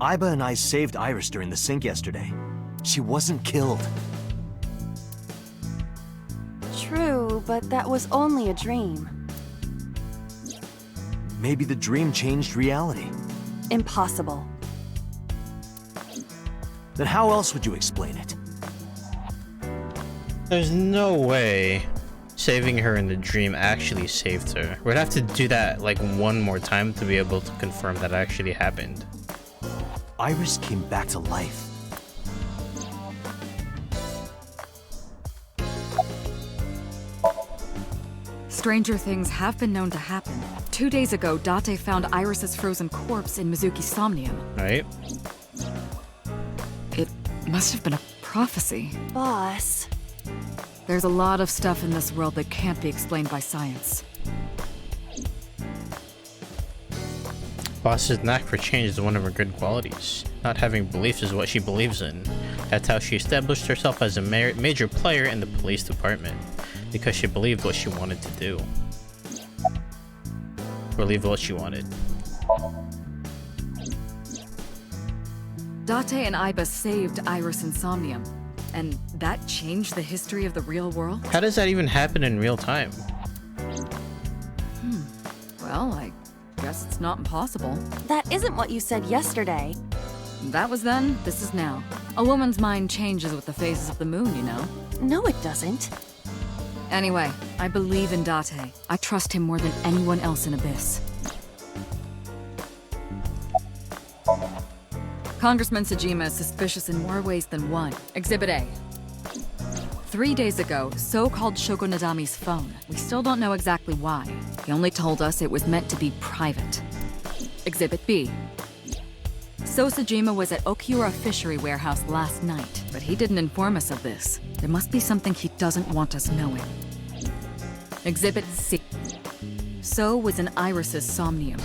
Iba and I saved Iris during the sink yesterday. She wasn't killed. True, but that was only a dream. Maybe the dream changed reality. Impossible. Then how else would you explain it? There's no way saving her in the dream actually saved her. We'd have to do that like one more time to be able to confirm that actually happened. Iris came back to life. Stranger things have been known to happen. 2 days ago, Date found Iris's frozen corpse in Mizuki's Somnium. Right? It must have been a prophecy. Boss. There's a lot of stuff in this world that can't be explained by science. Boss's knack for change is one of her good qualities. Not having beliefs is what she believes in. That's how she established herself as a major player in the police department. Because she believed what she wanted to do. Believe what she wanted. Date and Iba saved Iris in Somnium, and that changed the history of the real world? How does that even happen in real time? Well, I guess it's not impossible. That isn't what you said yesterday. That was then, this is now. A woman's mind changes with the phases of the moon, you know? No, it doesn't. Anyway, I believe in Date. I trust him more than anyone else in Abyss. Congressman Sejima is suspicious in more ways than one. Exhibit A. 3 days ago, So called Shoko Nadami's phone. We still don't know exactly why. He only told us it was meant to be private. Exhibit B. So Sejima was at Okiura Fishery Warehouse last night, but he didn't inform us of this. There must be something he doesn't want us knowing. Exhibit C. So was in Iris's Somnium.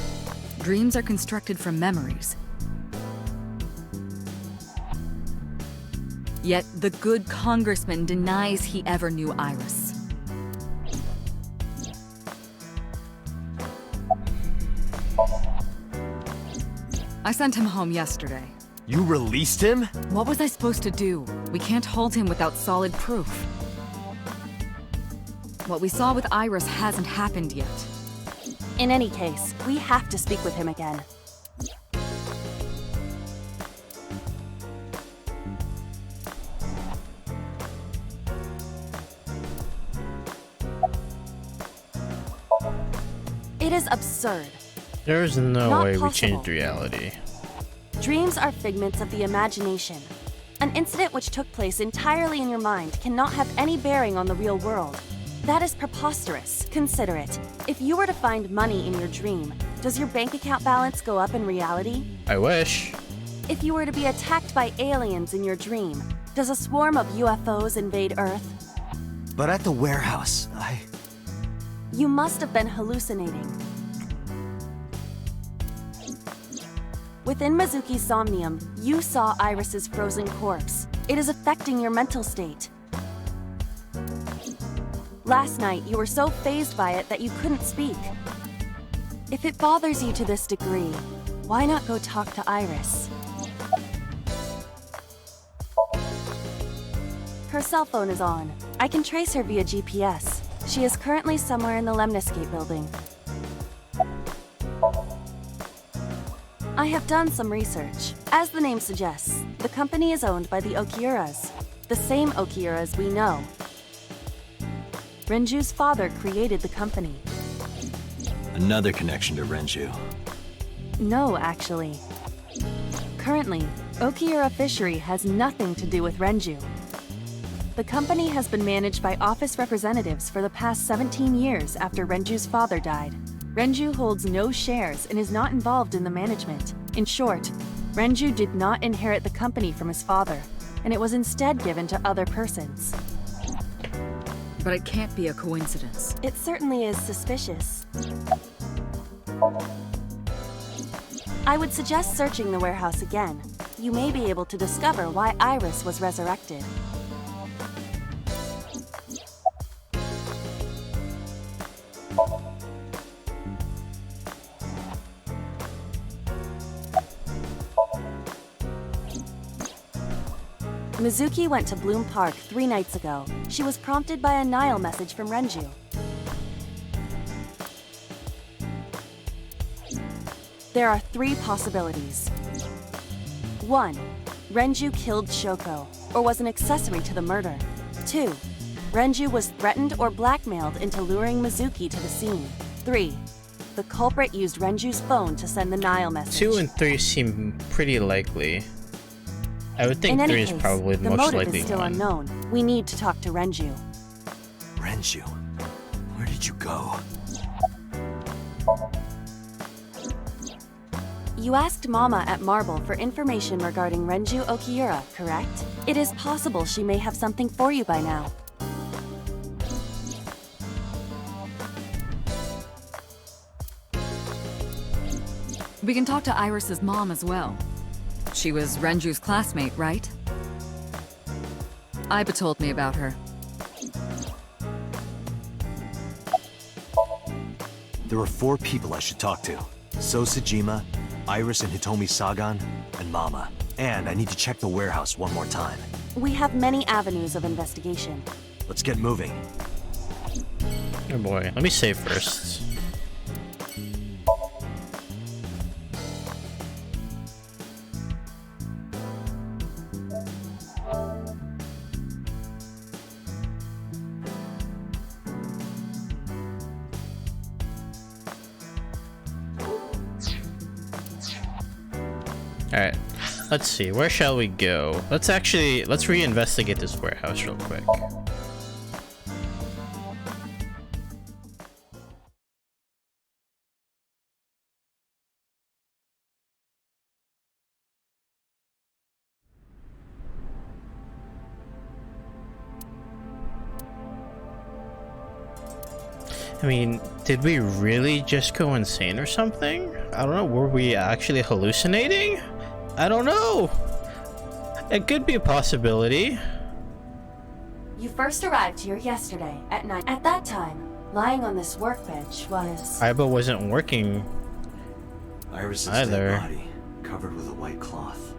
Dreams are constructed from memories. Yet the good congressman denies he ever knew Iris. I sent him home yesterday. You released him? What was I supposed to do? We can't hold him without solid proof. What we saw with Iris hasn't happened yet. In any case, we have to speak with him again. It is absurd. There's no Not way we possible. changed reality. Dreams are figments of the imagination. An incident which took place entirely in your mind cannot have any bearing on the real world. That is preposterous. Consider it. If you were to find money in your dream, does your bank account balance go up in reality? I wish. If you were to be attacked by aliens in your dream, does a swarm of UFOs invade Earth? But at the warehouse, You must have been hallucinating. Within Mizuki's Somnium, you saw Iris's frozen corpse. It is affecting your mental state. Last night, you were so fazed by it that you couldn't speak. If it bothers you to this degree, why not go talk to Iris? Her cell phone is on. I can trace her via GPS. She is currently somewhere in the Lemniscate building. I have done some research. As the name suggests, the company is owned by the Okiuras, the same Okiuras we know. Renju's father created the company. another connection to Renju. No, actually. Currently, Okiura Fishery has nothing to do with Renju. The company has been managed by office representatives for the past 17 years after Renju's father died. Renju holds no shares and is not involved in the management. In short, Renju did not inherit the company from his father, and it was instead given to other persons. But it can't be a coincidence. It certainly is suspicious. I would suggest searching the warehouse again. You may be able to discover why Iris was resurrected. Mizuki went to Bloom Park 3 nights ago. She was prompted by a Nile message from Renju. There are 3 possibilities. 1. Renju killed Shoko, or was an accessory to the murder. 2. Renju was threatened or blackmailed into luring Mizuki to the scene. 3. The culprit used Renju's phone to send the Nile message. 2 and 3 seem pretty likely. I would think In any 3 is case, probably the the most motive likely is still one. unknown. We need to talk to Renju. Renju, where did you go? You asked Mama at Marble for information regarding Renju Okiura, correct? It is possible she may have something for you by now. We can talk to Iris's mom as well. She was Renju's classmate, right? Iba told me about her. There are 4 people I should talk to. So Sejima, Iris and Hitomi Sagan, and Mama. And I need to check the warehouse one more time. We have many avenues of investigation. Let's get moving. Oh boy, let me save first. Alright, let's see, where shall we go? Let's reinvestigate this warehouse real quick. I mean, did we really just go insane or something? I don't know, were we actually hallucinating? I don't know. It could be a possibility. You first arrived here yesterday at 9. At that time, lying on this workbench was... Iba wasn't working, Iris's Either. dead body, covered with a white cloth.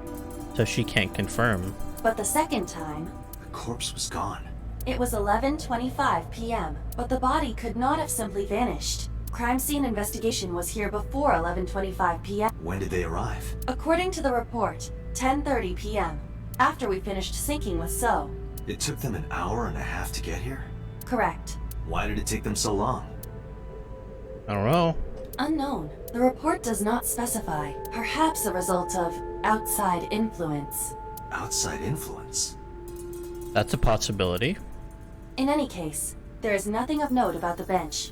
so she can't confirm. But the second time, The corpse was gone. it was 11:25 p.m., but the body could not have simply vanished. Crime scene investigation was here before 11:25 p.m. When did they arrive? According to the report, 10:30 p.m., after we finished sinking with So. It took them an hour and a half to get here? Correct. Why did it take them so long? I don't know. Unknown. The report does not specify. Perhaps a result of outside influence. Outside influence? That's a possibility. In any case, there is nothing of note about the bench.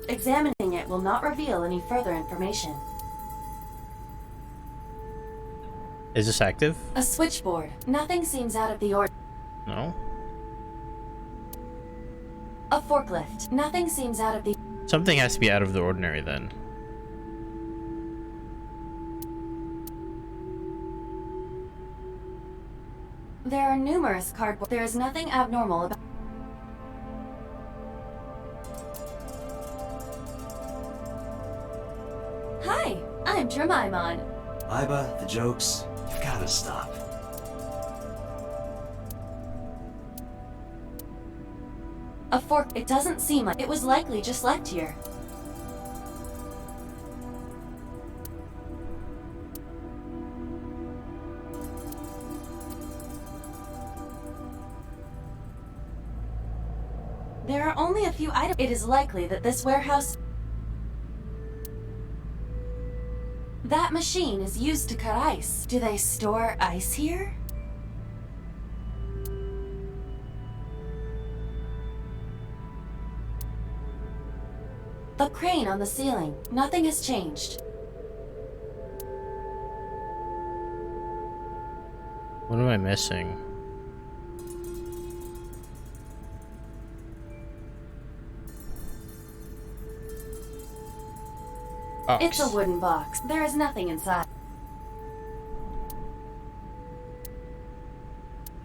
Examining it will not reveal any further information. Is this active? A switchboard. Nothing seems out of the ordinary. No. A forklift. Nothing seems out of the... Something has to be out of the ordinary then. There are numerous cardboard... There is nothing abnormal about... Hi, I'm Jemimon. Iba, the jokes, you've gotta stop. A fork... It doesn't seem like... It was likely just left here. There are only a few items. It is likely that this warehouse... That machine is used to cut ice. Do they store ice here? The crane on the ceiling. Nothing has changed. What am I missing? Box. It's a wooden box. There is nothing inside.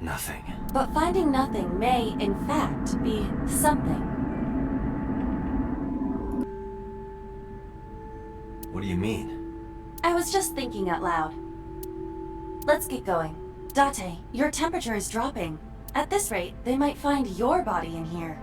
Nothing. But finding nothing may, in fact, be something. What do you mean? I was just thinking out loud. Let's get going. Date, your temperature is dropping. At this rate, they might find your body in here.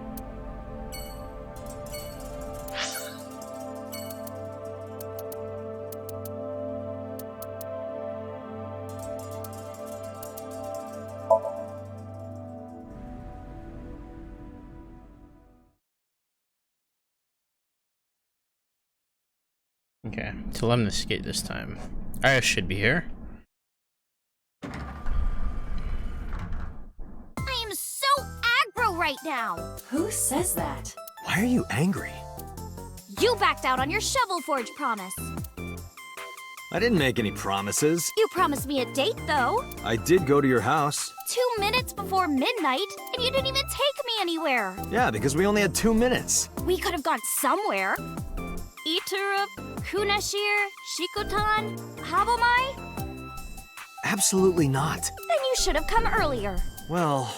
Okay, to lemniscate this time. Iris should be here. I am so aggro right now. Who says that? Why are you angry? You backed out on your Shovel Forge promise. I didn't make any promises. You promised me a date, though. I did go to your house. 2 minutes before midnight, and you didn't even take me anywhere. Yeah, because we only had 2 minutes. We could have gone somewhere. Iturup, Kunashir, Shikotan, Habomai? Absolutely not. Then you should have come earlier. Well,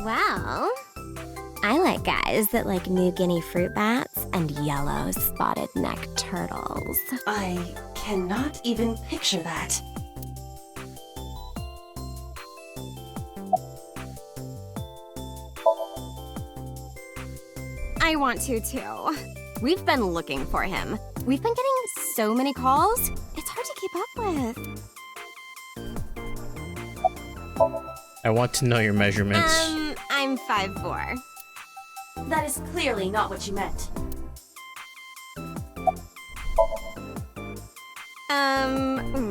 Well, I like guys that like New Guinea fruit bats and yellow spotted neck turtles. I cannot even picture that. I want to too. We've been looking for him. We've been getting so many calls, it's hard to keep up with. I want to know your measurements. I'm 5'4". That is clearly not what you meant.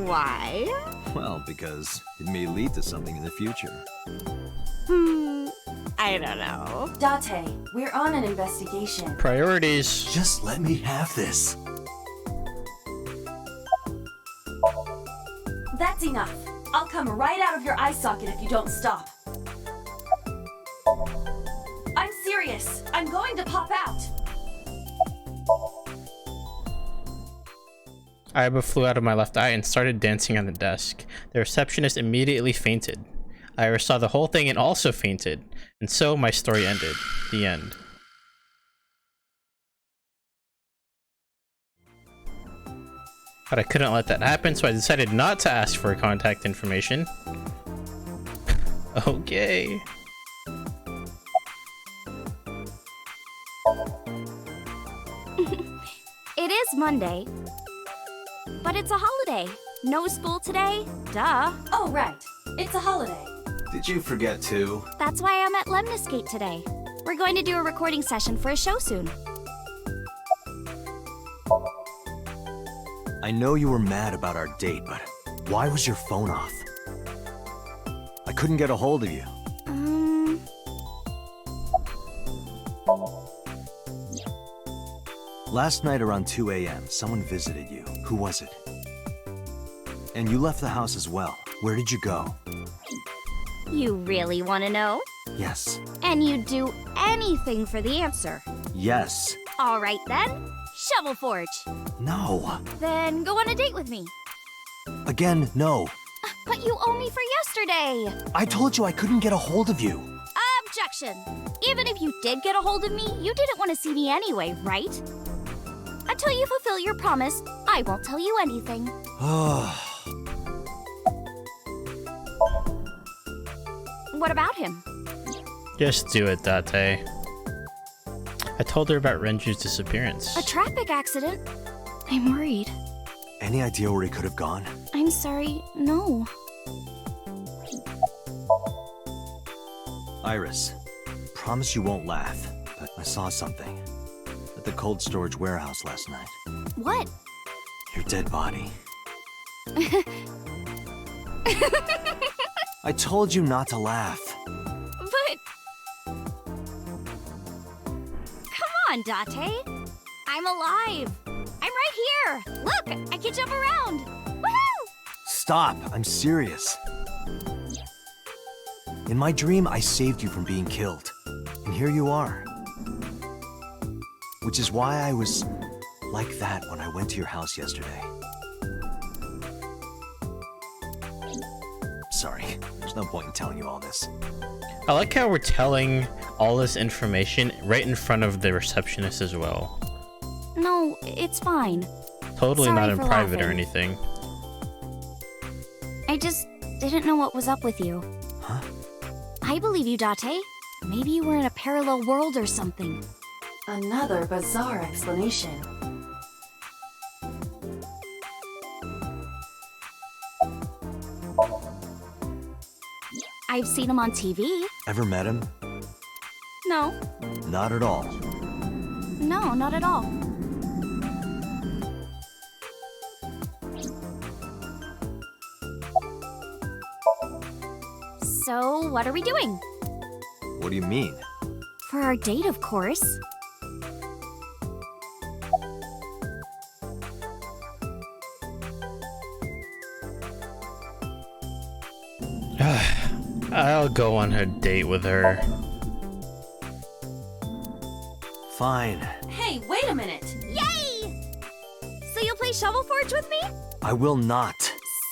Why? well, because it may lead to something in the future. I don't know. Date, we're on an investigation. Priorities. Just let me have this. That's enough. I'll come right out of your eye socket if you don't stop. I'm serious. I'm going to pop out. Iba flew out of my left eye and started dancing on the desk. The receptionist immediately fainted. Iris saw the whole thing and also fainted. And so my story ended. The end. But I couldn't let that happen, so I decided not to ask for contact information. Okay. It is Monday. But it's a holiday. No school today. Duh. Oh, right. It's a holiday. Did you forget to? That's why I'm at Lemniscate today. We're going to do a recording session for a show soon. I know you were mad about our date, but why was your phone off? I couldn't get a hold of you. Last night around 2 a.m., someone visited you. Who was it? And you left the house as well. Where did you go? You really want to know? Yes. And you'd do anything for the answer. Yes. All right then. Shovel Forge. No. Then go on a date with me. Again, no. But you owe me for yesterday. I told you I couldn't get a hold of you. Objection. Even if you did get a hold of me, you didn't want to see me anyway, right? Until you fulfill your promise, I won't tell you anything. What about him? Just do it, Date. I told her about Renju's disappearance. A traffic accident? I'm worried. Any idea where he could have gone? I'm sorry, no. Iris, promise you won't laugh, but I saw something at the cold storage warehouse last night. What? Your dead body. I told you not to laugh. But... Come on, Date. I'm alive. I'm right here. Look, I can jump around. Woohoo! Stop, I'm serious. In my dream, I saved you from being killed. And here you are. Which is why I was like that when I went to your house yesterday. Sorry, There's no point in telling you all this. I like how we're telling all this information right in front of the receptionist as well. No, it's fine. Totally Sorry not in for private or laughing. anything. I just didn't know what was up with you. Huh? I believe you, Date. Maybe you were in a parallel world or something. Another bizarre explanation. I've seen him on TV. Ever met him? No, Not at all. no, not at all. So, what are we doing? What do you mean? For our date, of course. I'll go on a date with her. Fine. Hey, wait a minute! Yay! So you'll play Shovel Forge with me? I will not.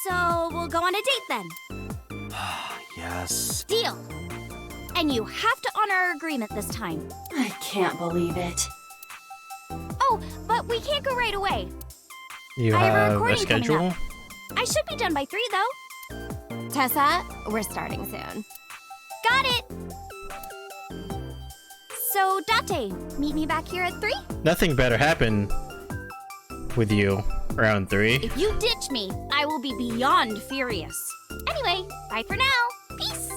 So we'll go on a date then. Yes. Deal. And you have to honor our agreement this time. I can't believe it. Oh, but we can't go right away. You I have a have a recording coming schedule? up. I should be done by 3 though. Tessa, we're starting soon. Got it. So, Date, meet me back here at 3? Nothing better happened with you around 3. If you ditch me, I will be beyond furious. Anyway, bye for now. Peace.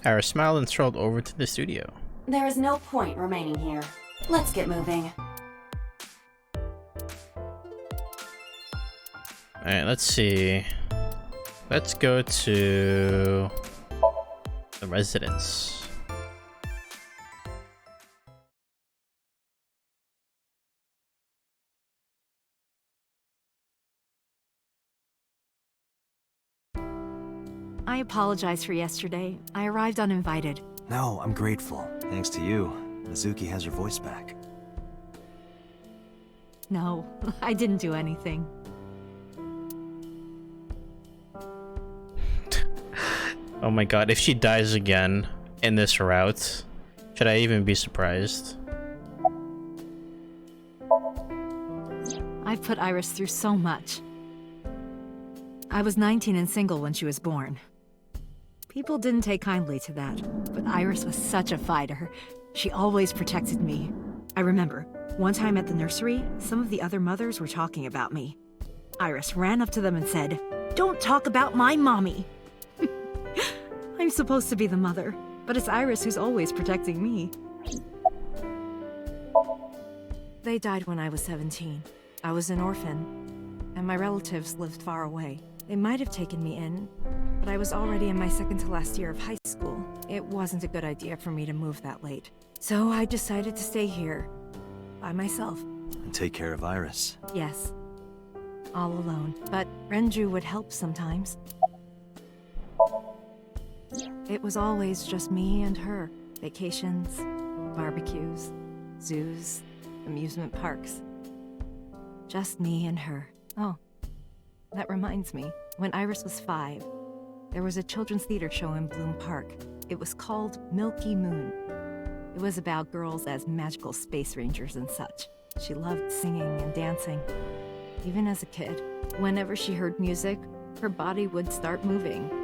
Iris smiled and strolled over to the studio. There is no point remaining here. Let's get moving. Alright, let's see. Let's go to the residence. I apologize for yesterday. I arrived uninvited. No, I'm grateful. Thanks to you, Mizuki has her voice back. No, I didn't do anything. Oh my god, if she dies again in this route, should I even be surprised? I've put Iris through so much. I was 19 and single when she was born. People didn't take kindly to that, but Iris was such a fighter. She always protected me. I remember, one time at the nursery, some of the other mothers were talking about me. Iris ran up to them and said, "Don't talk about my mommy!" I'm supposed to be the mother, but it's Iris who's always protecting me. They died when I was 17. I was an orphan, and my relatives lived far away. They might have taken me in, but I was already in my second to last year of high school. It wasn't a good idea for me to move that late. So I decided to stay here, by myself. And take care of Iris. Yes, all alone. But Renju would help sometimes. It was always just me and her. Vacations, barbecues, zoos, amusement parks. Just me and her. Oh, that reminds me. When Iris was 5, there was a children's theater show in Bloom Park. It was called Milky Moon. It was about girls as magical space rangers and such. She loved singing and dancing. Even as a kid, whenever she heard music, her body would start moving.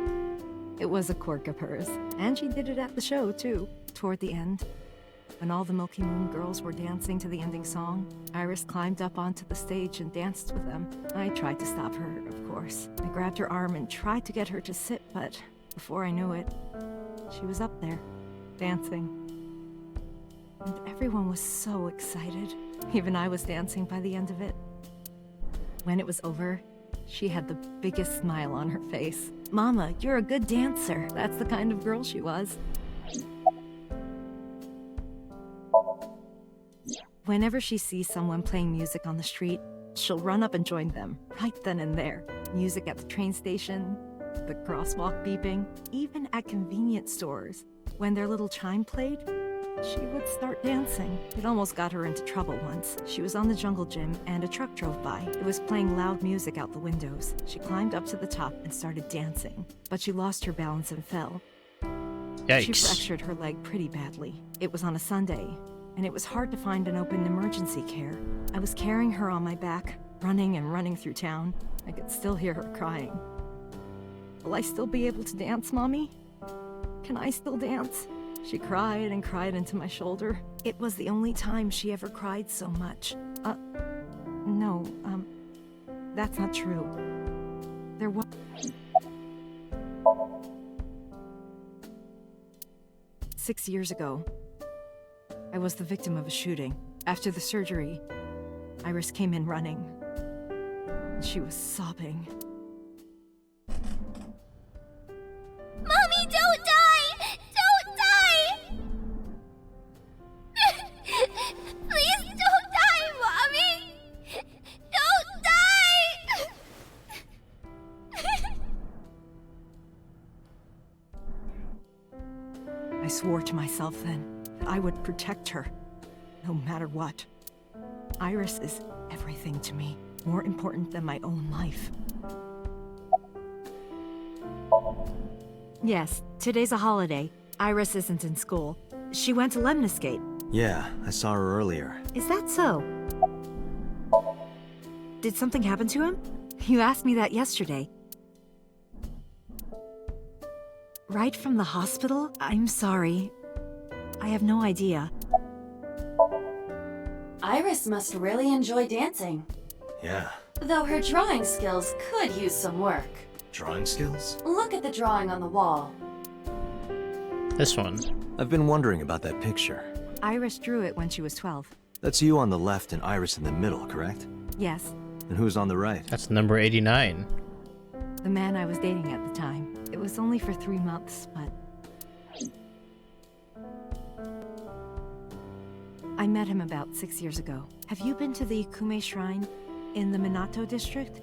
It was a quirk of hers, and she did it at the show, too. Toward the end, when all the Milky Moon girls were dancing to the ending song, Iris climbed up onto the stage and danced with them. I tried to stop her, of course. I grabbed her arm and tried to get her to sit, but before I knew it, she was up there, dancing. And everyone was so excited. Even I was dancing by the end of it. When it was over, she had the biggest smile on her face. "Mama, you're a good dancer." That's the kind of girl she was. Whenever she sees someone playing music on the street, she'll run up and join them, right then and there. Music at the train station, the crosswalk beeping, even at convenience stores. When their little chime played, she would start dancing. It almost got her into trouble once. She was on the jungle gym and a truck drove by. It was playing loud music out the windows. She climbed up to the top and started dancing, but she lost her balance and fell. Yikes. She fractured her leg pretty badly. It was on a Sunday, and it was hard to find an open emergency care. I was carrying her on my back, running and running through town. I could still hear her crying. Will I still be able to dance, Mommy? Can I still dance? She cried and cried into my shoulder. It was the only time she ever cried so much. No, that's not true. There was... 6 years ago, I was the victim of a shooting. After the surgery, Iris came in running. She was sobbing. Mommy, don't die! Don't die! Please don't die, Mommy! Don't die! I swore to myself then that I would protect her, no matter what. Iris is everything to me, more important than my own life. Yes, today's a holiday. Iris isn't in school. She went to Lemniscate. Yeah, I saw her earlier. Is that so? Did something happen to him? You asked me that yesterday. Right from the hospital? I'm sorry. I have no idea. Iris must really enjoy dancing, Yeah. though her drawing skills could use some work. Drawing skills? Look at the drawing on the wall. This one. I've been wondering about that picture. Iris drew it when she was 12. That's you on the left and Iris in the middle, correct? Yes, And who's on the right? That's number 89. the man I was dating at the time. It was only for 3 months, but... I met him about 6 years ago. Have you been to the Kume Shrine in the Minato district?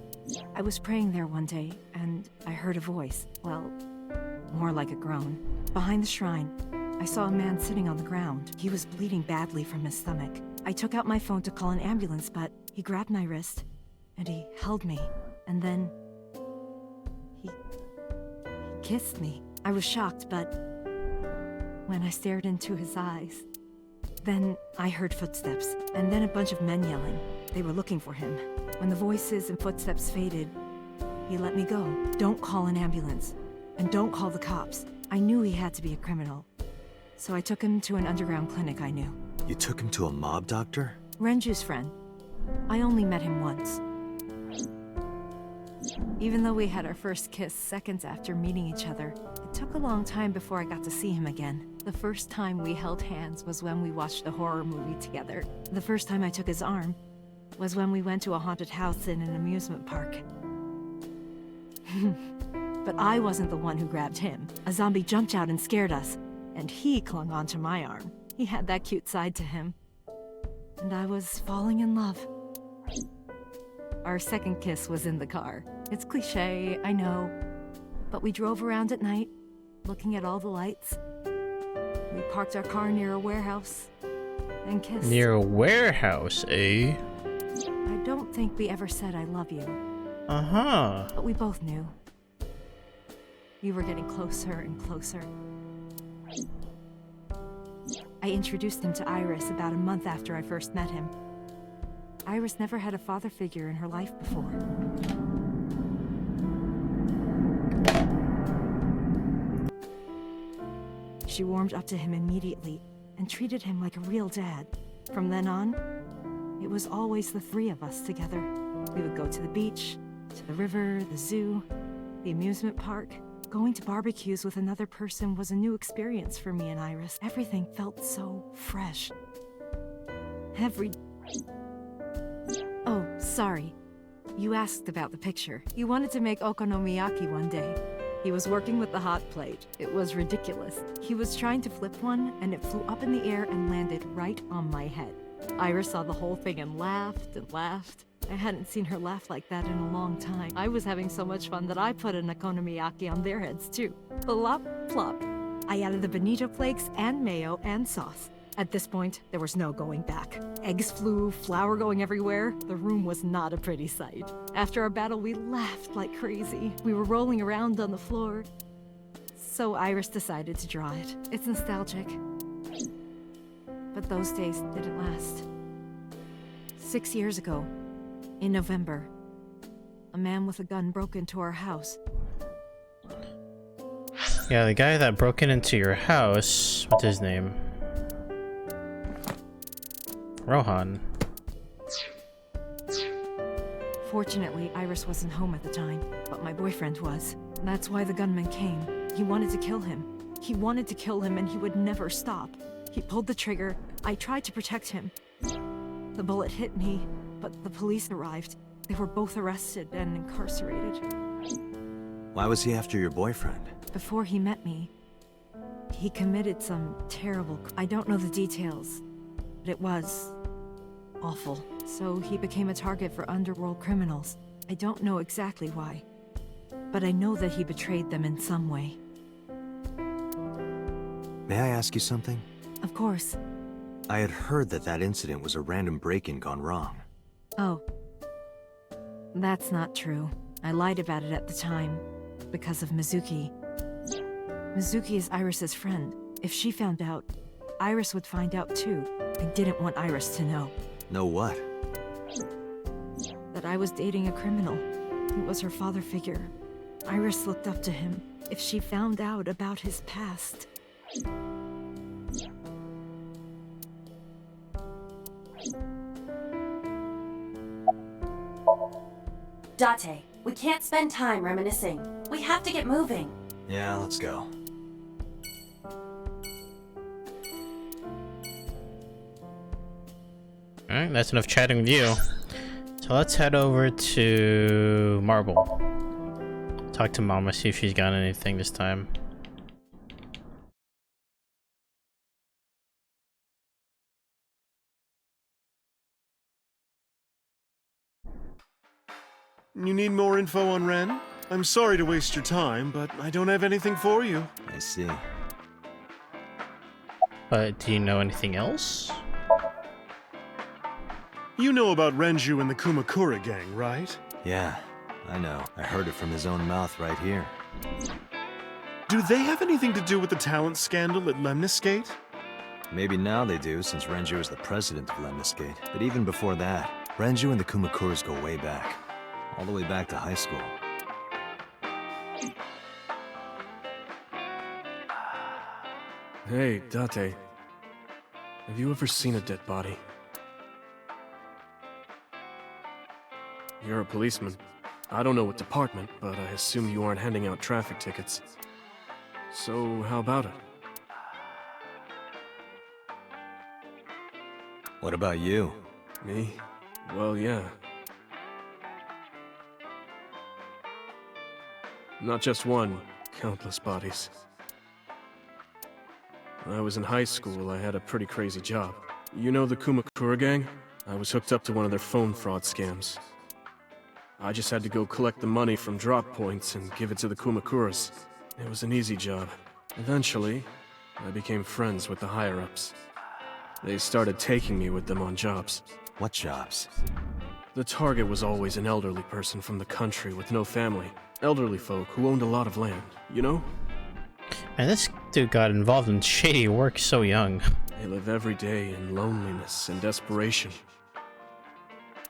I was praying there one day, and I heard a voice. Well, more like a groan. Behind the shrine, I saw a man sitting on the ground. He was bleeding badly from his stomach. I took out my phone to call an ambulance, but he grabbed my wrist, and he held me, and then... He kissed me. I was shocked, but when I stared into his eyes, then I heard footsteps, and then a bunch of men yelling. They were looking for him. When the voices and footsteps faded, he let me go. Don't call an ambulance, and don't call the cops. I knew he had to be a criminal, so I took him to an underground clinic I knew. You took him to a mob doctor? Renju's friend. I only met him once. Even though we had our first kiss seconds after meeting each other, it took a long time before I got to see him again. The first time we held hands was when we watched a horror movie together. The first time I took his arm was when we went to a haunted house in an amusement park. But I wasn't the one who grabbed him. A zombie jumped out and scared us, and he clung onto my arm. He had that cute side to him. And I was falling in love. Our second kiss was in the car. It's cliché, I know. But we drove around at night, looking at all the lights. We parked our car near a warehouse and kissed. Near a warehouse, eh? I don't think we ever said I love you, Uh-huh. but we both knew. We were getting closer and closer. I introduced him to Iris about a month after I first met him. Iris never had a father figure in her life before. She warmed up to him immediately and treated him like a real dad. From then on, it was always the three of us together. We would go to the beach, to the river, the zoo, the amusement park. Going to barbecues with another person was a new experience for me and Iris. Everything felt so fresh. Oh, sorry. You asked about the picture. You wanted to make okonomiyaki one day. He was working with the hot plate. It was ridiculous. He was trying to flip one, and it flew up in the air and landed right on my head. Iris saw the whole thing and laughed and laughed. I hadn't seen her laugh like that in a long time. I was having so much fun that I put an okonomiyaki on their heads too. Plop, plop. I added the bonito flakes and mayo and sauce. At this point, there was no going back. Eggs flew, flour going everywhere. The room was not a pretty sight. After our battle, we laughed like crazy. We were rolling around on the floor. So Iris decided to draw it. It's nostalgic. But those days didn't last. 6 years ago, in November, a man with a gun broke into our house. Yeah, the guy that broke into your house, what's his name? Rohan. Fortunately, Iris wasn't home at the time, but my boyfriend was. That's why the gunman came. He wanted to kill him. He wanted to kill him and he would never stop. He pulled the trigger. I tried to protect him. The bullet hit me, but the police arrived. They were both arrested and incarcerated. Why was he after your boyfriend? Before he met me, he committed some terrible... I don't know the details, but it was awful. So he became a target for underworld criminals. I don't know exactly why, but I know that he betrayed them in some way. May I ask you something? Of course. I had heard that that incident was a random break-in gone wrong. Oh. That's not true. I lied about it at the time, because of Mizuki. Mizuki is Iris's friend. If she found out, Iris would find out too. I didn't want Iris to know. Know what? That I was dating a criminal. He was her father figure. Iris looked up to him. If she found out about his past... Date, we can't spend time reminiscing. We have to get moving. Yeah, let's go. Alright, that's enough chatting with you. So let's head over to Marble. Talk to Mama, see if she's got anything this time. You need more info on Ren? I'm sorry to waste your time, but I don't have anything for you. I see. But do you know anything else? You know about Renju and the Kumakura gang, right? Yeah, I know. I heard it from his own mouth right here. Do they have anything to do with the talent scandal at Lemniscate? Maybe now they do, since Renju is the president of Lemniscate. But even before that, Renju and the Kumakuras go way back. All the way back to high school. Hey, Date. Have you ever seen a dead body? You're a policeman. I don't know what department, but I assume you aren't handing out traffic tickets. So, how about it? What about you? Me? Well, yeah. Not just one, countless bodies. When I was in high school, I had a pretty crazy job. You know the Kumakura gang? I was hooked up to one of their phone fraud scams. I just had to go collect the money from drop points and give it to the Kumakuras. It was an easy job. Eventually, I became friends with the higher-ups. They started taking me with them on jobs. What jobs? The target was always an elderly person from the country with no family. Elderly folk who owned a lot of land, you know? And this dude got involved in shady work so young. They live every day in loneliness and desperation.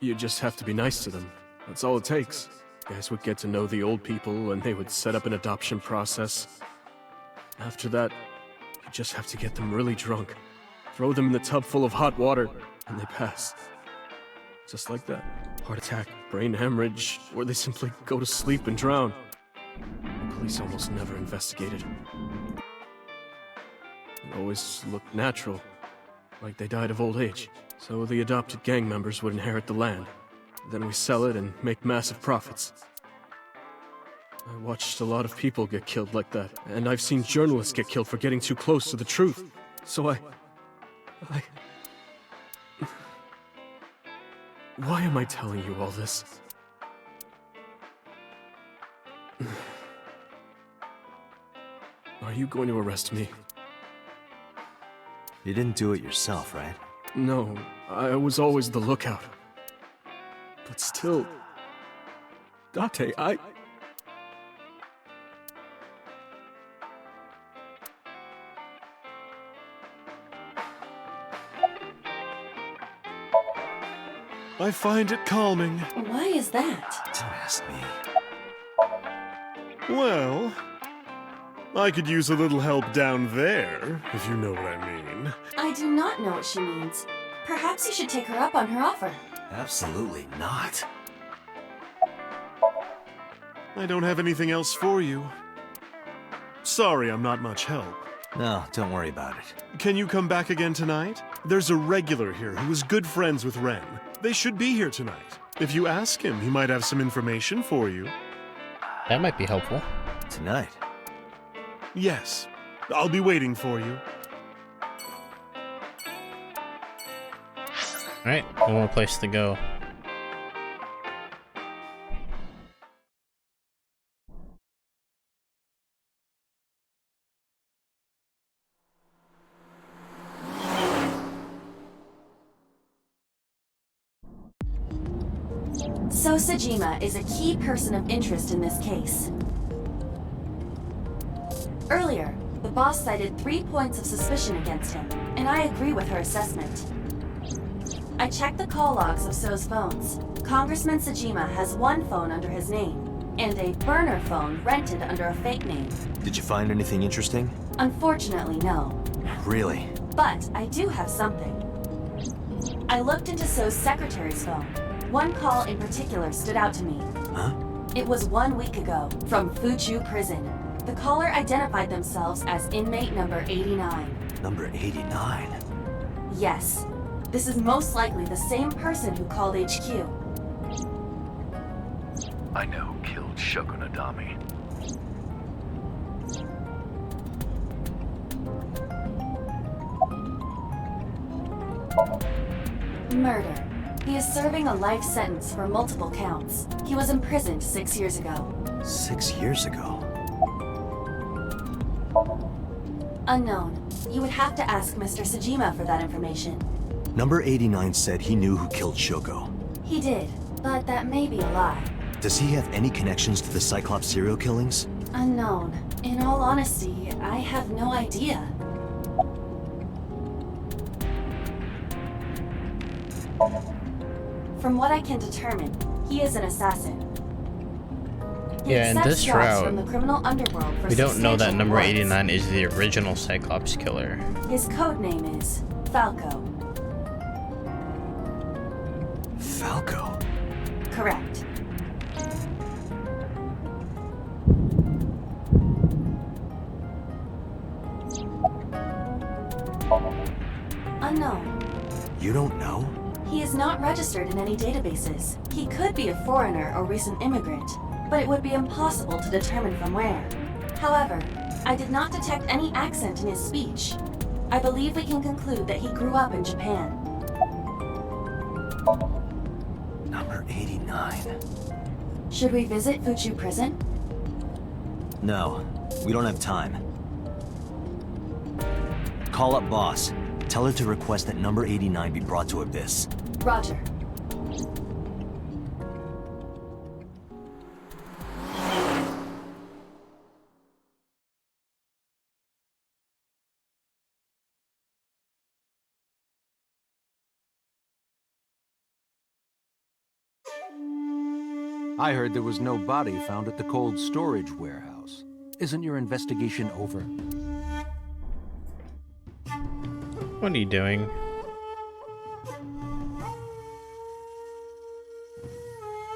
You just have to be nice to them. That's all it takes. Guys would get to know the old people and they would set up an adoption process. After that, you just have to get them really drunk. Throw them in the tub full of hot water, and they pass. Just like that. Heart attack, brain hemorrhage, or they simply go to sleep and drown. The police almost never investigated. It always looked natural, like they died of old age. So the adopted gang members would inherit the land. Then we sell it and make massive profits. I watched a lot of people get killed like that, and I've seen journalists get killed for getting too close to the truth. So Why am I telling you all this? Are you going to arrest me? You didn't do it yourself, right? No, I was always the lookout. But still... Date, I find it calming. Why is that? Don't ask me. Well, I could use a little help down there, if you know what I mean. I do not know what she means. Perhaps you should take her up on her offer. Absolutely not. I don't have anything else for you. Sorry, I'm not much help. No, don't worry about it. Can you come back again tonight? There's a regular here who is good friends with Ren. They should be here tonight. If you ask him, he might have some information for you. That might be helpful. Tonight? Yes. I'll be waiting for you. Alright, one more place to go. So Sejima is a key person of interest in this case. Earlier, the boss cited 3 points of suspicion against him, and I agree with her assessment. I checked the call logs of So's phones. Congressman Sejima has one phone under his name, and a burner phone rented under a fake name. Did you find anything interesting? Unfortunately, no. Really? But I do have something. I looked into So's secretary's phone. One call in particular stood out to me. Huh? It was 1 week ago, from Fuchu Prison. The caller identified themselves as inmate number 89. Number 89? Yes. This is most likely the same person who called HQ. I know who killed Shogunadami. Murder. He is serving a life sentence for multiple counts. He was imprisoned 6 years ago. 6 years ago? Unknown. You would have to ask Mr. Sejima for that information. Number 89 said he knew who killed Shoko. He did, but that may be a lie. Does he have any connections to the Cyclops serial killings? Unknown. In all honesty, I have no idea. From what I can determine, he is an assassin. He Yeah, in accepts this jobs route, from the criminal underworld for we don't know that substantial number rewards. 89 is the original Cyclops killer. His code name is Falco. Falco? Correct. Unknown. You don't know? He is not registered in any databases. He could be a foreigner or recent immigrant, but it would be impossible to determine from where. However, I did not detect any accent in his speech. I believe we can conclude that he grew up in Japan. Number 89. Should we visit Fuchu Prison? No, we don't have time. Call up boss. Tell her to request that number 89 be brought to Abyss. Roger. I heard there was no body found at the cold storage warehouse. Isn't your investigation over? What are you doing?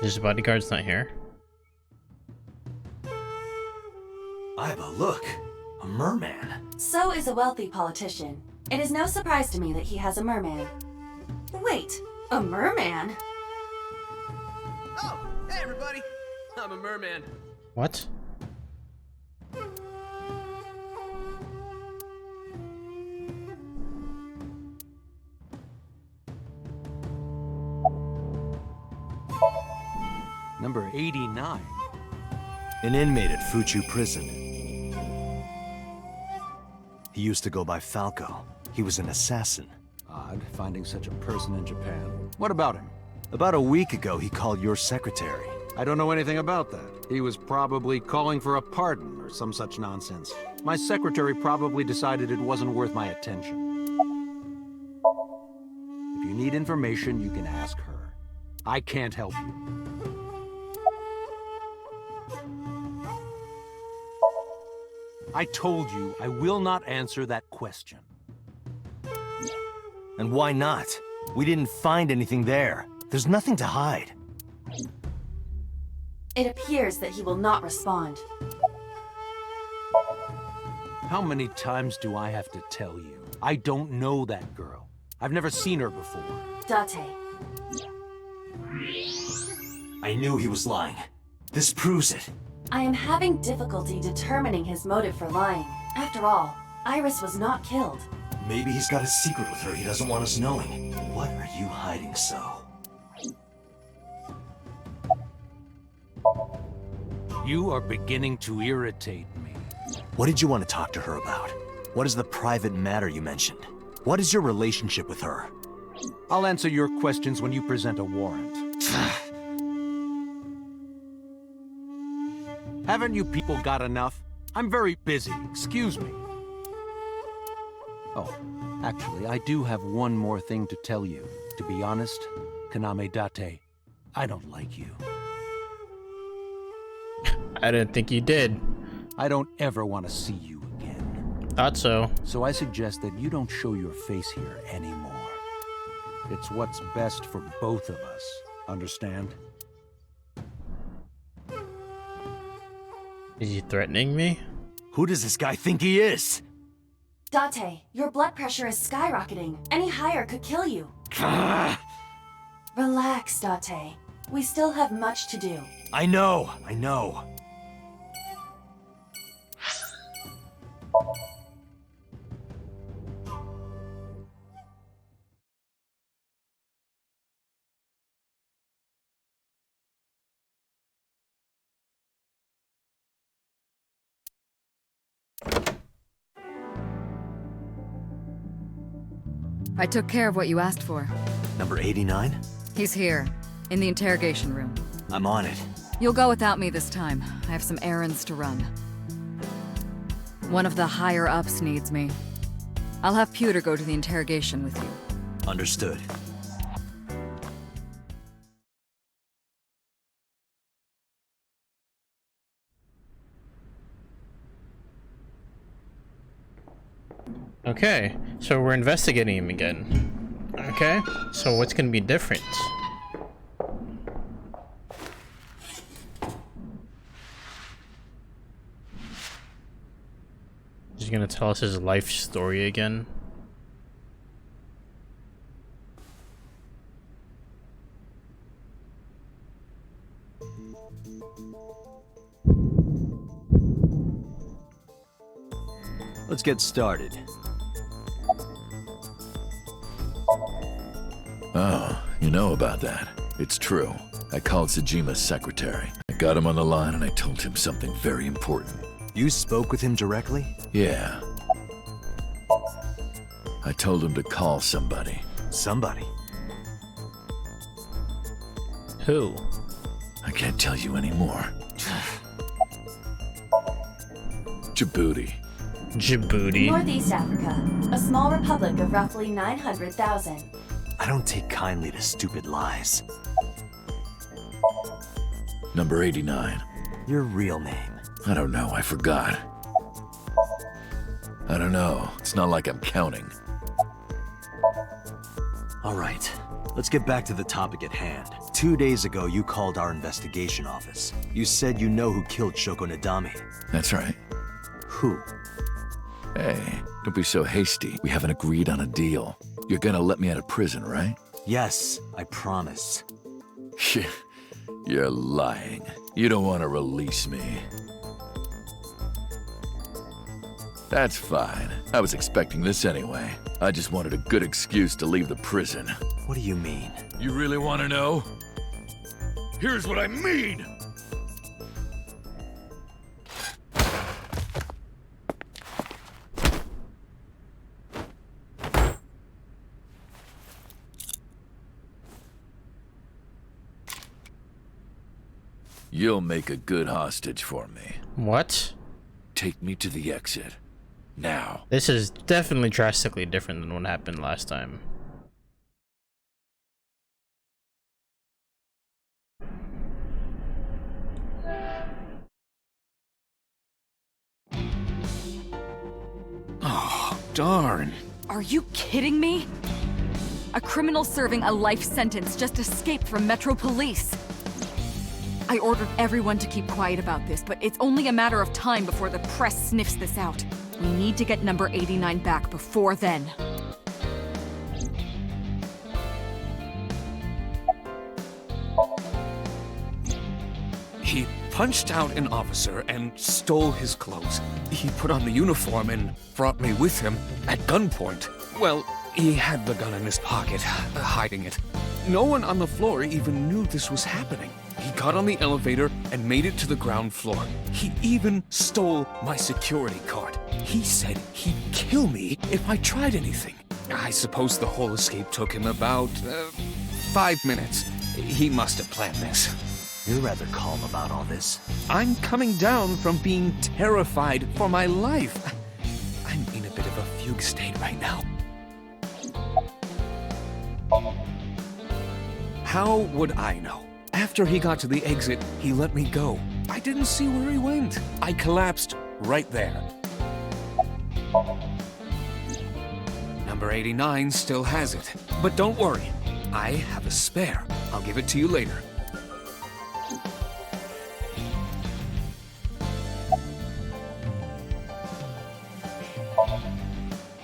His bodyguard's not here? I have a look. A merman. So is a wealthy politician. It is no surprise to me that he has a merman. Wait, a merman? Oh, hey everybody! I'm a merman. What? Number 89. An inmate at Fuchu Prison. He used to go by Falco. He was an assassin. Odd, finding such a person in Japan. What about him? About a week ago, he called your secretary. I don't know anything about that. He was probably calling for a pardon or some such nonsense. My secretary probably decided it wasn't worth my attention. If you need information, you can ask her. I can't help you. I told you I will not answer that question. And why not? We didn't find anything there. There's nothing to hide. It appears that he will not respond. How many times do I have to tell you? I don't know that girl. I've never seen her before. Date. I knew he was lying. This proves it. I am having difficulty determining his motive for lying. After all, Iris was not killed. Maybe he's got a secret with her he doesn't want us knowing. What are you hiding so? You are beginning to irritate me. What did you want to talk to her about? What is the private matter you mentioned? What is your relationship with her? I'll answer your questions when you present a warrant. Haven't you people got enough? I'm very busy, excuse me. Oh, actually, I do have one more thing to tell you. To be honest, Kaname Date, I don't like you. I didn't think you did. I don't ever want to see you again. Thought so. So I suggest that you don't show your face here anymore. It's what's best for both of us. Understand? Is he threatening me? Who does this guy think he is? Date, your blood pressure is skyrocketing. Any higher could kill you. Relax, Date. We still have much to do. I know. I took care of what you asked for. Number 89? He's here, in the interrogation room. I'm on it. You'll go without me this time. I have some errands to run. One of the higher-ups needs me. I'll have Pewter go to the interrogation with you. Understood. Okay, so we're investigating him again. Okay, so what's gonna be different? He's gonna tell us his life story again. Let's get started. Oh, you know about that. It's true. I called Sejima's secretary. I got him on the line and I told him something very important. You spoke with him directly? Yeah. I told him to call somebody. Somebody? Who? I can't tell you anymore. Djibouti. Djibouti. Northeast Africa, a small republic of roughly 900,000. I don't take kindly to stupid lies. Number 89. Your real name? I don't know, I forgot. I don't know, it's not like I'm counting. All right, let's get back to the topic at hand. 2 days ago, you called our investigation office. You said you know who killed Shoko Nadami. That's right. Who? Hey, don't be so hasty. We haven't agreed on a deal. You're gonna let me out of prison, right? Yes, I promise. You're lying. You don't want to release me. That's fine. I was expecting this anyway. I just wanted a good excuse to leave the prison. What do you mean? You really want to know? Here's what I mean! You'll make a good hostage for me. What? Take me to the exit. Now. This is definitely drastically different than what happened last time. Oh, darn. Are you kidding me? A criminal serving a life sentence just escaped from Metro Police. I ordered everyone to keep quiet about this, but it's only a matter of time before the press sniffs this out. We need to get number 89 back before then. He punched out an officer and stole his clothes. He put on the uniform and brought me with him at gunpoint. Well, he had the gun in his pocket, hiding it. No one on the floor even knew this was happening. He got on the elevator and made it to the ground floor. He even stole my security card. He said he'd kill me if I tried anything. I suppose the whole escape took him about 5 minutes. He must have planned this. You're rather calm about all this. I'm coming down from being terrified for my life. I'm in a bit of a fugue state right now. How would I know? After he got to the exit, he let me go. I didn't see where he went. I collapsed right there. Number 89 still has it. But don't worry, I have a spare. I'll give it to you later.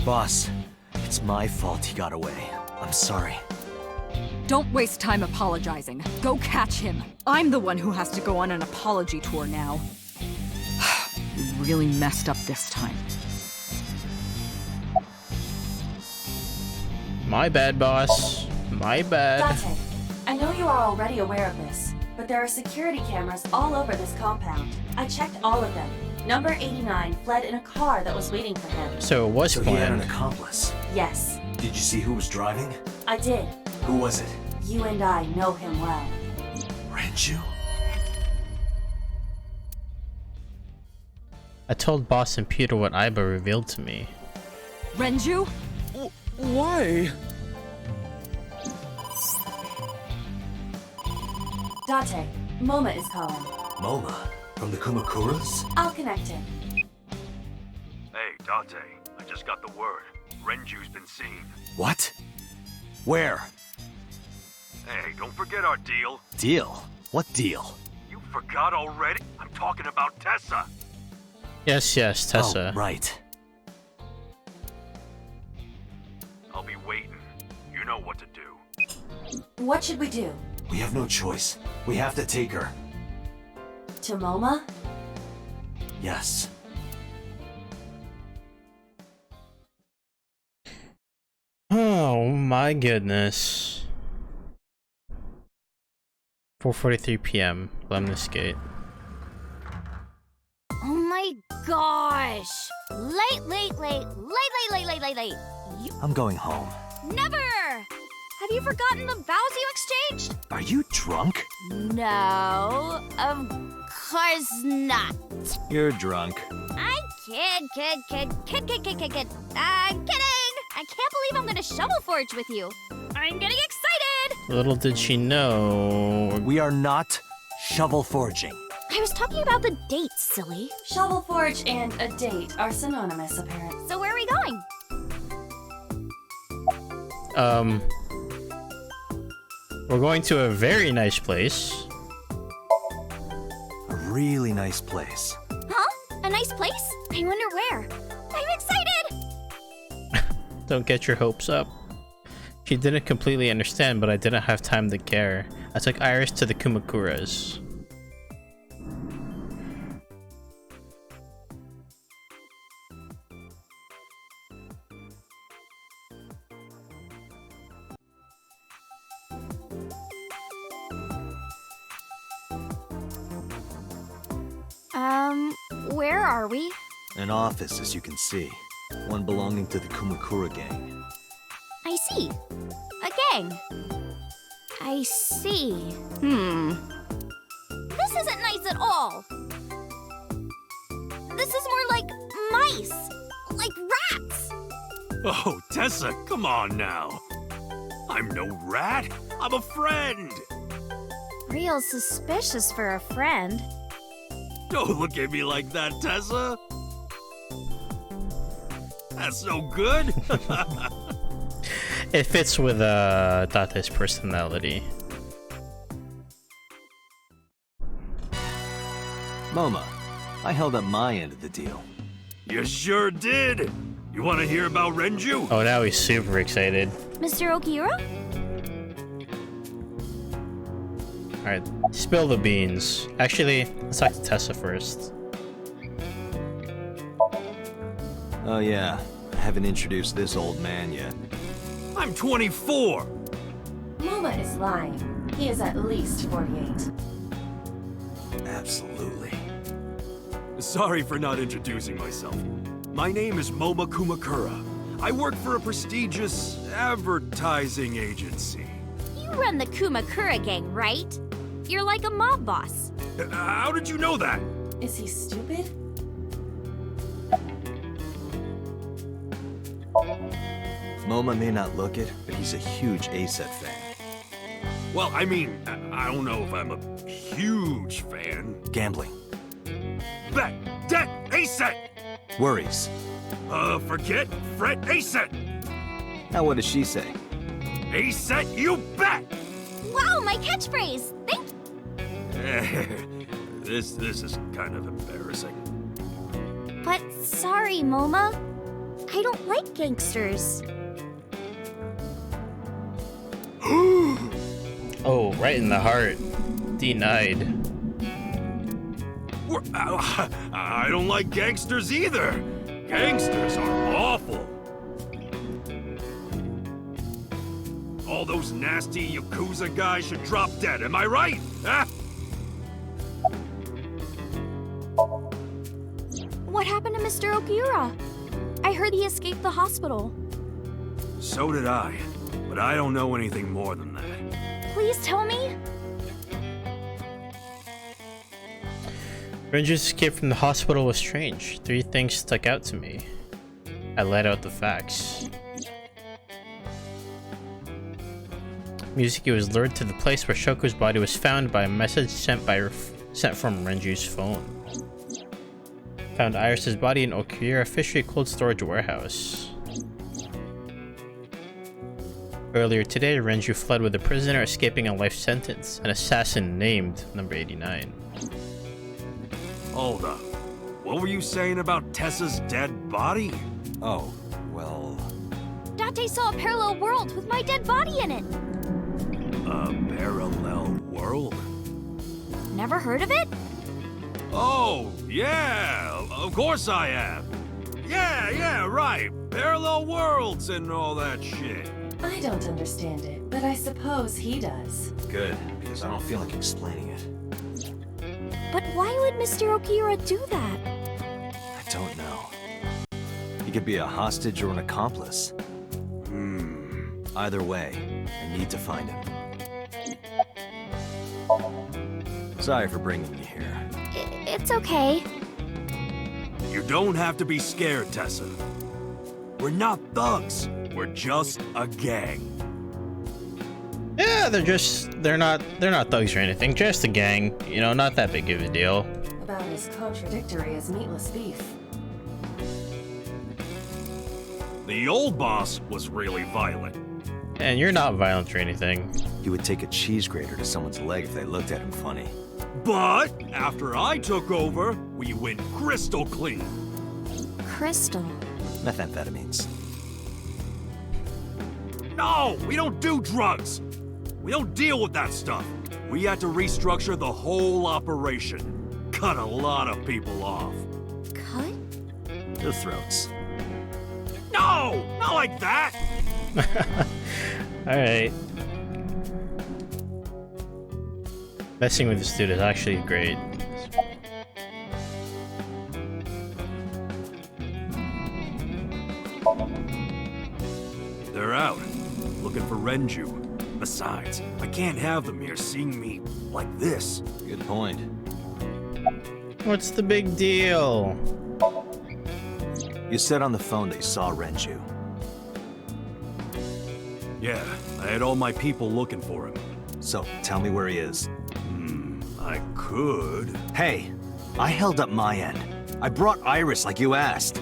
Boss, it's my fault he got away. I'm sorry. Don't waste time apologizing. Go catch him. I'm the one who has to go on an apology tour now. You really messed up this time. My bad, boss. My bad. Dante, I know you are already aware of this, but there are security cameras all over this compound. I checked all of them. Number 89 fled in a car that was waiting for him. So it was So he had an planned. accomplice. Yes, Did you see who was driving? I did. Who was it? You and I know him well. Renju? I told Boss and Peter what Aiba revealed to me. Renju? Why? Date, Moma is calling. Moma? From the Kumakuras? I'll connect him. Hey, Date, I just got the word. Renju's been seen. What? Where? Hey, don't forget our deal. Deal? What deal? You forgot already? I'm talking about Tessa. Yes, Tessa. Oh, right. I'll be waiting. You know what to do. What should we do? We have no choice. We have to take her. To Moma? Yes. Oh my goodness. 4:43 p.m. Lemnis Gate. Oh my gosh! Late. You I'm going home. never! Have you forgotten the vows you exchanged? Are you drunk? No, of course not. You're drunk. I kid. Kidding! I can't believe I'm gonna shovel forge with you. I'm getting excited! Little did she know. We are not shovel forging. I was talking about the date, silly. Shovel Forge and a date are synonymous, apparently. So where are we going? We're going to a very nice place. A really nice place. Huh? A nice place? I wonder where. I'm excited! Don't get your hopes up. She didn't completely understand, but I didn't have time to care. I took Iris to the Kumakuras. Where are we? An office, as you can see. One belonging to the Kumakura gang. I see. A gang. I see. This isn't nice kids at all. This is more like mice. Like rats. Oh, Tessa, come on now. I'm no rat. I'm a friend. Real suspicious for a friend. Don't look at me like that, Tessa. That's no good. It fits with Date's personality. Moma, I held up my end of the deal. You sure did. You want to hear about Renju? Oh, now he's super excited. Mr. Okiura? Alright, spill the beans. Actually, let's talk to Tessa first. Oh yeah, I haven't introduced this old man yet. I'm 24. Moma is lying. He is at least 48. Absolutely. Sorry for not introducing myself. My name is Moma Kumakura. I work for a prestigious advertising agency. You run the Kumakura gang, right? You're like a mob boss. How did you know that? Is he stupid? Moma may not look it, but he's a huge ASET fan. Well, I mean, I don't know if I'm a huge fan. Gambling. Bet! Debt! ASET! Worries. Forget, fret, ASET! Now what does she say? ASET, you bet! Wow, my catchphrase! Thank This is kind of embarrassing. But sorry, Moma. I don't like gangsters. Oh, right in the heart. Denied. I don't like gangsters either. Gangsters are awful. All those nasty Yakuza guys should drop dead, am I right? Huh? What happened to Mr. Okiura? I heard he escaped the hospital. So did I, but I don't know anything more than that. Please tell me? Renju's escape from the hospital was strange. 3 things stuck out to me. I let out the facts. Miyuzuki was lured to the place where Shoko's body was found by a message sent from Renju's phone. Found Iris's body in Okira Fishery Cold Storage Warehouse. Earlier today, Renju fled with a prisoner escaping a life sentence, an assassin named Number 89. Hold up. What were you saying about Tessa's dead body? Oh, well... Date saw a parallel world with my dead body in it. A parallel world? Never heard of it? Oh, yeah, of course I have. Yeah, right. Parallel worlds and all that shit. I don't understand it, but I suppose he does. Good, because I don't feel like explaining it. But why would Mr. Okiura do that? I don't know. He could be a hostage or an accomplice. Either way, I need to find him. Sorry for bringing you here. It's okay. You don't have to be scared, Tessa. We're not thugs. We're just a gang. Yeah, they're not thugs or anything, just a gang. You know, not that big of a deal. About as contradictory as meatless beef. The old boss was really violent. And you're not violent or anything. He would take a cheese grater to someone's leg if they looked at him funny. But after I took over, we went crystal clean. Crystal. Methamphetamines. No, we don't do drugs. We don't deal with that stuff. We had to restructure the whole operation. Cut a lot of people off. Cut? Their throats. No, not like that. Alright. Messing with this dude is actually great. They're out, looking for Renju. Besides, I can't have them here seeing me like this. Good point. What's the big deal? You said on the phone that you saw Renju. Yeah, I had all my people looking for him. So, tell me where he is. I could. Hey, I held up my end. I brought Iris like you asked.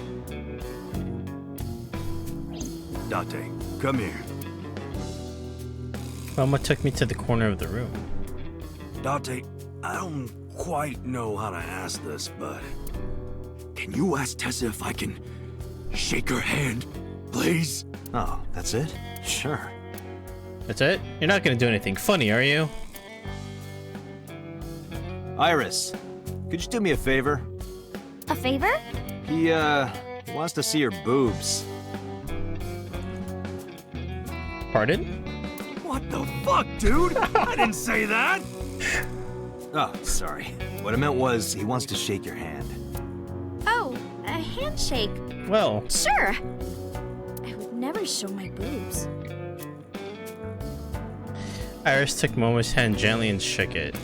Date, come here. Mama took me to the corner of the room. Date, I don't quite know how to ask this, but... Can you ask Tessa if I can shake her hand, please? Oh, that's it? Sure. That's it? You're not gonna do anything funny, are you? Iris, could you do me a favor? A favor? He wants to see your boobs. Pardon? What the fuck, dude? I didn't say that! Oh, sorry. What I meant was, he wants to shake your hand. Oh, a handshake. Well... Sure. I would never show my boobs. Iris took Momo's hand gently and shook it.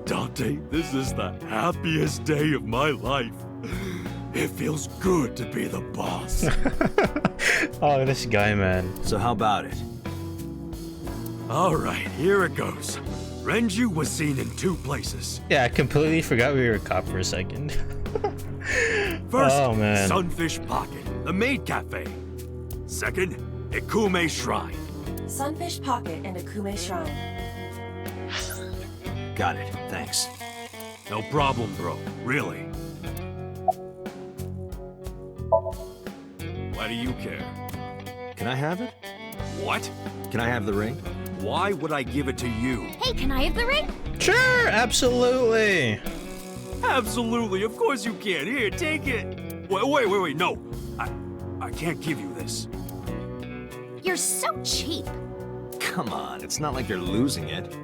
Dante, this is the happiest day of my life. It feels good to be the boss. Oh, this guy, man. So how about it? Alright, here it goes. Renju was seen in 2 places. Yeah, I completely forgot we were a cop for a second. First, oh, man. Sunfish Pocket, the maid cafe. Second, Ikume Shrine. Sunfish Pocket and Akume Shrine. Got it, thanks. No problem, bro. Really. Why do you care? Can I have it? What? Can I have the ring? Why would I give it to you? Hey, can I have the ring? Sure, absolutely. Absolutely, of course you can. Here, take it. Wait, no. I can't give you this. You're so cheap. Come on, it's not like you're losing it.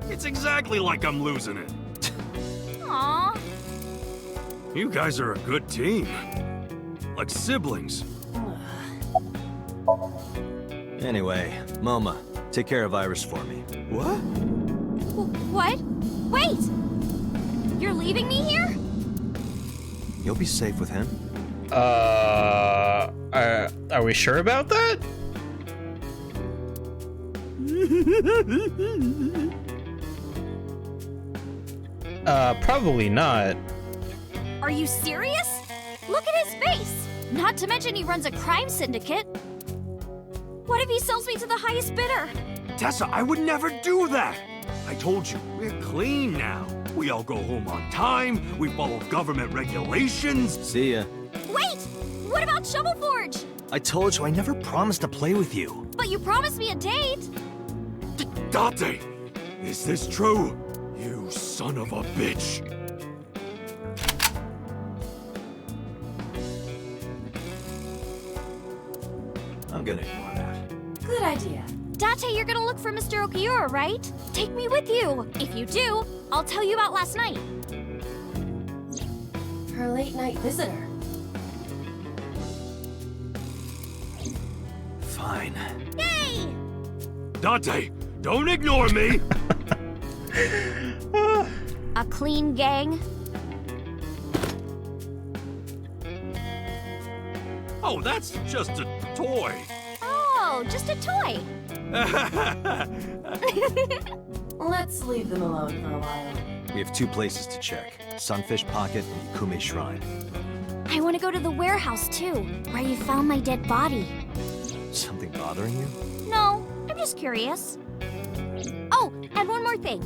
It's exactly like I'm losing it. Aww. You guys are a good team. Like siblings. Anyway, Moma, take care of Iris for me. What? What? Wait! You're leaving me here? You'll be safe with him. Are we sure about that? Probably not. Are you serious? Look at his face! Not to mention he runs a crime syndicate. What if he sells me to the highest bidder? Tessa, I would never do that! I told you, we're clean now. We all go home on time, we follow government regulations. See ya. Wait! What about Shovel Forge? I told you I never promised to play with you. But you promised me a date. Date! Is this true? You son of a bitch. I'm gonna ignore that. Good idea. Date, you're gonna look for Mr. Okiura, right? Take me with you. If you do, I'll tell you about last night. Her late-night visitor. Fine. Yay! Date, don't ignore me! A clean gang. Oh, that's just a toy. Oh, just a toy. Let's leave them alone for a while. We have 2 places to check. Sunfish Pocket and Ikume Shrine. I want to go to the warehouse too, where you found my dead body. Something bothering you? No, I'm just curious. Oh, and one more thing.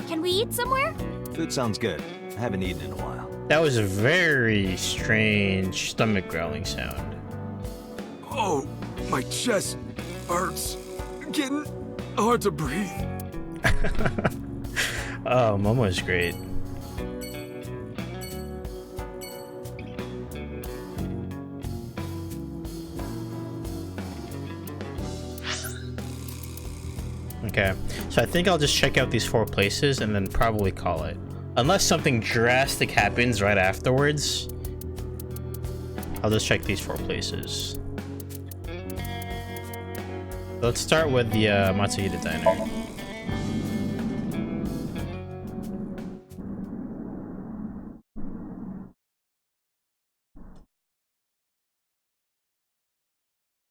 Can we eat somewhere? Food sounds good. I haven't eaten in a while. That was a very strange stomach growling sound. Oh, my chest hurts. Getting hard to breathe. Oh, Momo's great. Okay, so I think I'll just check out these 4 places and then probably call it. Unless something drastic happens right afterwards, I'll just check these 4 places. Let's start with the Matsuhita Diner.